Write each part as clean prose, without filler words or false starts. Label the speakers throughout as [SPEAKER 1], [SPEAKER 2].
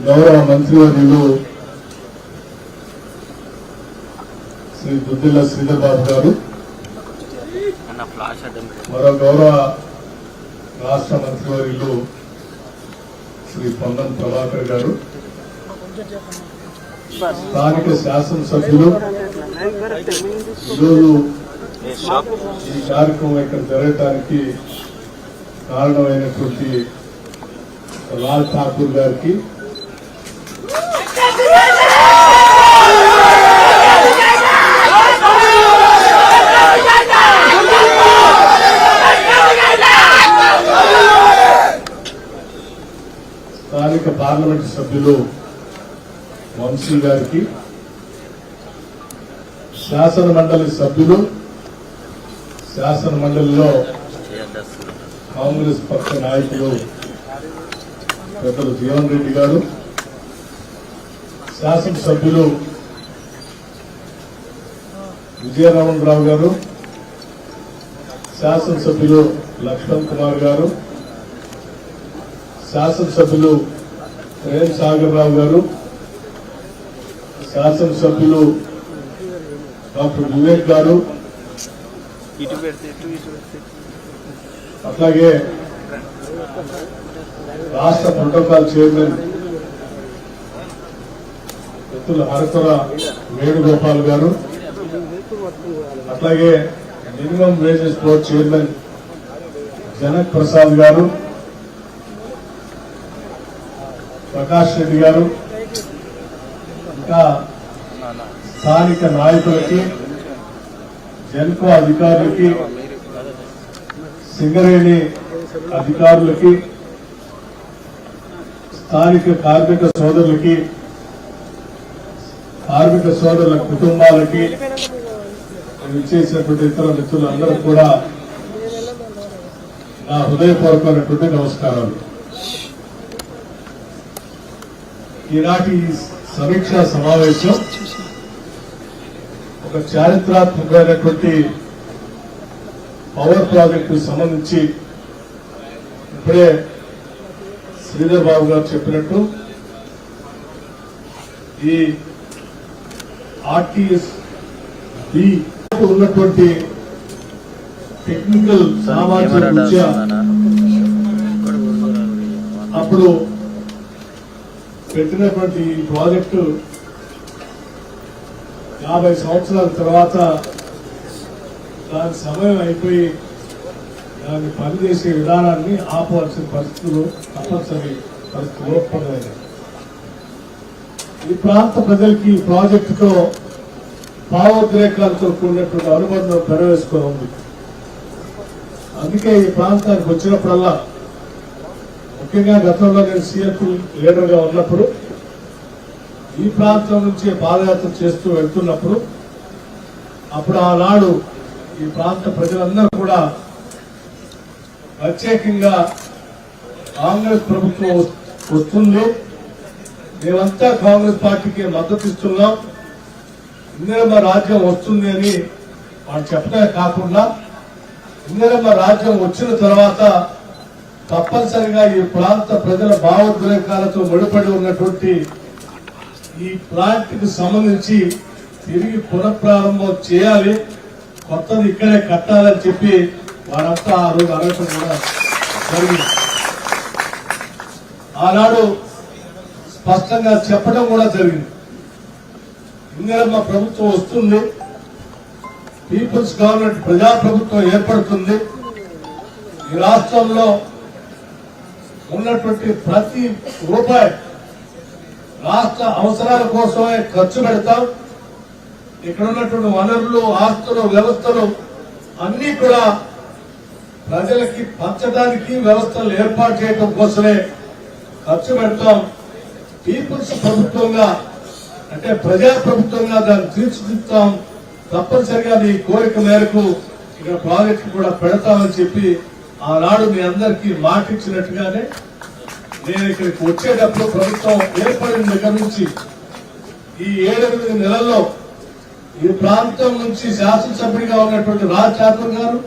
[SPEAKER 1] గౌరవ మంత్రివర్యులు శ్రీ దుద్దిల్ల శ్రీధర్ బాబు గారు, మరో గౌరవ రాష్ట్ర మంత్రివర్యులు శ్రీ పొన్నం ప్రభాకర్ గారు, స్థానిక శాసనసభ్యులు, ఈరోజు ఈ కార్యక్రమం ఇక్కడ జరగటానికి కారణమైనటువంటి రాజ్ ఠాకూర్ గారికి, స్థానిక పార్లమెంటు సభ్యులు వంశీ గారికి, శాసన మండలి సభ్యులు, శాసన మండలిలో కాంగ్రెస్ పక్ష నాయకులు పెద్దలు జీవన్ రెడ్డి గారు, శాసనసభ్యులు విజయరామన్ రావు గారు, శాసనసభ్యులు లక్ష్మణ్ కుమార్ గారు, శాసనసభ్యులు ప్రేమ్ సాగర్ రావు గారు, శాసనసభ్యులు డాక్టర్ వివేక్ గారు, అట్లాగే రాష్ట్ర ప్రోటోకాల్ చైర్మన్ మిత్రులు హరకుర వేణుగోపాల్ గారు, అట్లాగే minimum wages board chairman Janak Prasad గారు, ప్రకాష్ రెడ్డి గారు, ఇంకా స్థానిక నాయకులకి, జెన్కో అధికారులకి, సింగరేణి అధికారులకి, స్థానిక కార్మిక సోదరులకి, కార్మిక సోదరుల కుటుంబాలకి, విచ్చేసినటువంటి ఇతర మిత్రులందరూ కూడా నా హృదయపూర్వకమైనటువంటి నమస్కారాలు. ఈనాటి సమీక్షా సమావేశం ఒక చారిత్రాత్మకమైనటువంటి పవర్ ప్రాజెక్టు సంబంధించి ఇప్పుడే శ్రీధర్ బాబు గారు చెప్పినట్టు ఈ ఆర్టీఎస్ బి ఉన్నటువంటి టెక్నికల్ సామాజిక దృష్ట్యా అప్పుడు పెట్టినటువంటి ఈ ప్రాజెక్టు 50 సంవత్సరాల తర్వాత దాని సమయం అయిపోయి దాన్ని పనిచేసే విధానాన్ని ఆపవలసిన పరిస్థితులు తప్పనిసరి పరిస్థితులు ఉత్పన్నమైనాయి. ఈ ప్రాంత ప్రజలకి ఈ ప్రాజెక్టుతో భావోద్రేకాలతో కూడినటువంటి అనుబంధం పెరవేసుకొని ఉంది. అందుకే ఈ ప్రాంతానికి వచ్చినప్పుడల్లా, ముఖ్యంగా గతంలో నేను సిఎల్పి లీడర్ గా ఉన్నప్పుడు ఈ ప్రాంతం నుంచి పాదయాత్ర చేస్తూ వెళ్తున్నప్పుడు అప్పుడు ఆనాడు ఈ ప్రాంత ప్రజలందరూ కూడా ప్రత్యేకంగా కాంగ్రెస్ ప్రభుత్వం వస్తుంది, మేమంతా కాంగ్రెస్ పార్టీకి మద్దతు ఇస్తున్నాం, ఇందిరమ్మ రాజ్యం వస్తుంది అని వాళ్ళు చెప్పడమే కాకుండా ఇందిరమ్మ రాజ్యం వచ్చిన తర్వాత తప్పనిసరిగా ఈ ప్రాంత ప్రజల భావోద్రేకాలతో ముడిపడి ఉన్నటువంటి ఈ ప్లాంట్ కి సంబంధించి తిరిగి పునఃప్రారంభం చేయాలి, కొత్తది ఇక్కడే కట్టాలని చెప్పి వారంతా ఆ రోజు అడగటం కూడా జరిగింది. ఆనాడు స్పష్టంగా చెప్పడం కూడా జరిగింది. ఇందిరమ్మ ప్రభుత్వం వస్తుంది, పీపుల్స్ గవర్నమెంట్ ప్రజాప్రభుత్వం ఏర్పడుతుంది, ఈ రాష్ట్రంలో ఉన్నటువంటి ప్రతి రూపాయి రాష్ట్ర అవసరాల కోసమే ఖర్చు పెడతాం, ఇక్కడ ఉన్నటువంటి వనరులు, ఆస్తులు, వ్యవస్థలు అన్ని కూడా ప్రజలకి పంచడానికి వ్యవస్థలు ఏర్పాటు చేయడం కోసమే ఖర్చు పెడతాం, పీపుల్స్ ప్రభుత్వంగా అంటే ప్రజాప్రభుత్వంగా దాన్ని తీర్చిదిద్దుతాం, తప్పనిసరిగా మీ కోరిక మేరకు ఇక్కడ ప్రాజెక్టు కూడా పెడతామని చెప్పి ఆనాడు మీ అందరికీ మాట ఇచ్చినట్టుగానే నేను ఇక్కడికి వచ్చేటప్పుడు ప్రభుత్వం ఏర్పడిన దగ్గర నుంచి ఈ 7-8 నెలల్లో ఈ ప్రాంతం నుంచి శాసనసభ్యుడిగా ఉన్నటువంటి రాజ్ ఠాకూర్ గారు,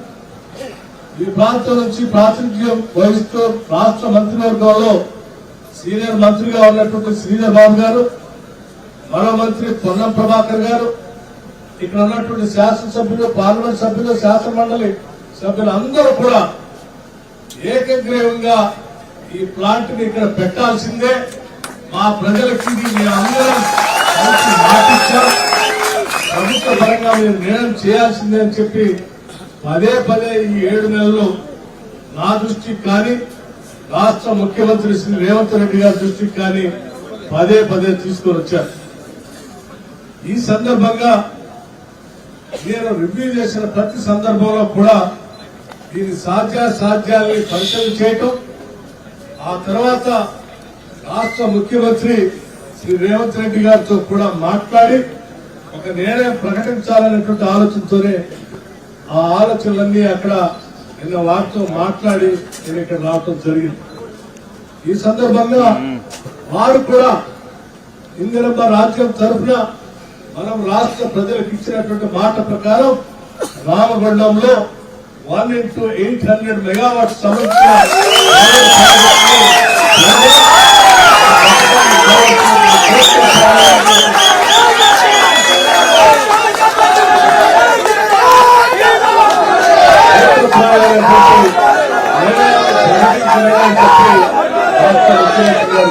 [SPEAKER 1] ఈ ప్రాంతం నుంచి ప్రాతినిధ్యం వహిస్తూ రాష్ట్ర మంత్రివర్గంలో సీనియర్ మంత్రిగా ఉన్నటువంటి శ్రీధర్ బాబు గారు, మరో మంత్రి పొన్నం ప్రభాకర్ గారు, ఇక్కడ ఉన్నటువంటి శాసనసభ్యులు, పార్లమెంట్ సభ్యులు, శాసన మండలి సభ్యులు అందరూ కూడా ఏకగ్రీవంగా ఈ ప్లాంట్ ని ఇక్కడ పెట్టాల్సిందే, మా ప్రజలకి మీ అందరం మాటిచ్చాం, ప్రభుత్వ పరంగా మీరు నిర్ణయం చేయాల్సిందే అని చెప్పి పదే పదే ఈ 7 నెలలు నా దృష్టికి కానీ రాష్ట్ర ముఖ్యమంత్రి శ్రీ రేవంత్ రెడ్డి గారి దృష్టికి కానీ పదే పదే తీసుకొని వచ్చారు. ఈ సందర్భంగా నేను రివ్యూ చేసిన ప్రతి సందర్భంలో కూడా దీని సాధ్యాల్ని పరిశీలన చేయటం, ఆ తర్వాత రాష్ట్ర ముఖ్యమంత్రి శ్రీ రేవంత్ రెడ్డి గారితో కూడా మాట్లాడి ఒక నిర్ణయం ప్రకటించాలనేటువంటి ఆలోచనతోనే ఆ ఆలోచనలన్నీ అక్కడ నిన్న వారితో మాట్లాడి నేను ఇక్కడ రావటం జరిగింది. ఈ సందర్భంగా వారు కూడా ఇందిరమ్మ రాజ్యం తరఫున మనం రాష్ట్ర ప్రజలకు ఇచ్చినటువంటి మాట ప్రకారం రామగుండంలో 1 into 800 మెగావాట్స్ సమస్య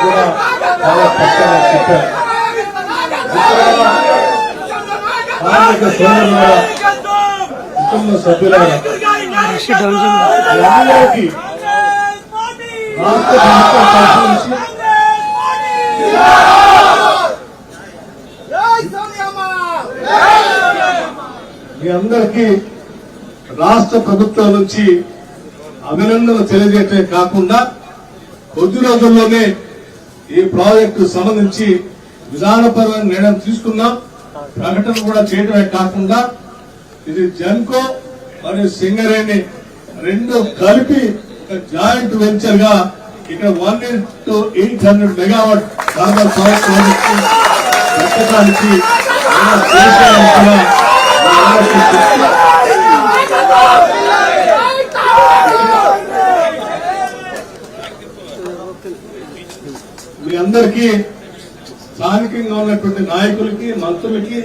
[SPEAKER 1] కూడా చాలా పక్కన చెప్పారు. కుటుంబ సభ్యులైన అందరికీ రాష్ట్ర ప్రభుత్వం తరఫు నుంచి మీ అందరికీ రాష్ట్ర ప్రభుత్వం నుంచి అభినందనలు తెలియజేయటమే కాకుండా కొద్ది రోజుల్లోనే ఈ ప్రాజెక్టు సంబంధించి విధానపరమైన నిర్ణయం తీసుకున్నాం, ప్రకటన కూడా చేయడమే కాకుండా ఇది జెన్కో మరియు సింగరేణి రెండు కలిపి ఒక జాయింట్ వెంచర్ గా ఇక్కడ 1 into 800 megawatt thermal power project పెట్టడానికి మీ అందరికీ స్థానికంగా ఉన్నటువంటి నాయకులకి, మంత్రులకి,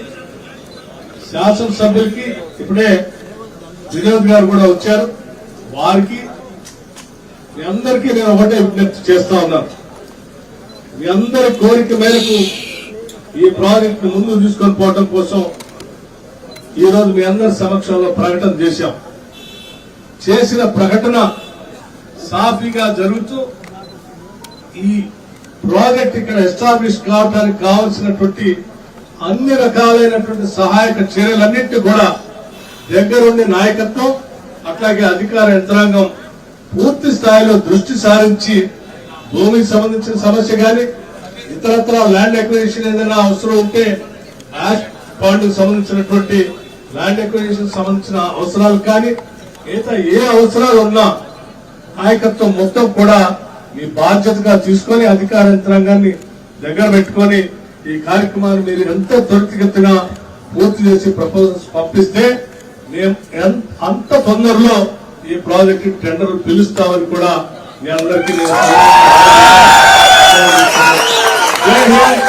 [SPEAKER 1] శాసనసభ్యులకి, ఇప్పుడే వినోద్ గారు కూడా వచ్చారు, వారికి మీ అందరికీ నేను ఒకటే విజ్ఞప్తి చేస్తా ఉన్నాను. మీ అందరి కోరిక మేరకు ఈ ప్రాజెక్ట్ ముందుకు తీసుకొని పోవడం కోసం ఈ రోజు మీ అందరి సమక్షంలో ప్రకటన చేశాం. చేసిన ప్రకటన సాఫీగా జరుగుతూ ఈ ప్రాజెక్ట్ ఇక్కడ ఎస్టాబ్లిష్ కావడానికి కావాల్సినటువంటి అన్ని రకాలైనటువంటి సహాయక చర్యలన్నింటినీ కూడా దగ్గరుండి నాయకత్వం అట్లాగే అధికార యంత్రాంగం పూర్తి స్థాయిలో దృష్టి సారించి భూమికి సంబంధించిన సమస్య కానీ ఇతరత్ర ల్యాండ్ ఎక్విజిషన్ ఏదైనా అవసరం ఉంటే యాష్ పాండ్ కు సంబంధించినటువంటి ల్యాండ్ ఎక్విజిషన్ సంబంధించిన అవసరాలు కానీ మిగతా ఏ అవసరాలు ఉన్నా నాయకత్వం మొత్తం కూడా మీ బాధ్యతగా తీసుకొని అధికార యంత్రాంగాన్ని దగ్గర పెట్టుకొని ఈ కార్యక్రమాన్ని మీరు ఎంత త్వరితగతిన పూర్తి చేసి ప్రపోజల్స్ పంపిస్తే మేము అంత తొందరలో ఈ ప్రాజెక్టు టెండర్ పిలుస్తామని కూడా మీ అందరికీ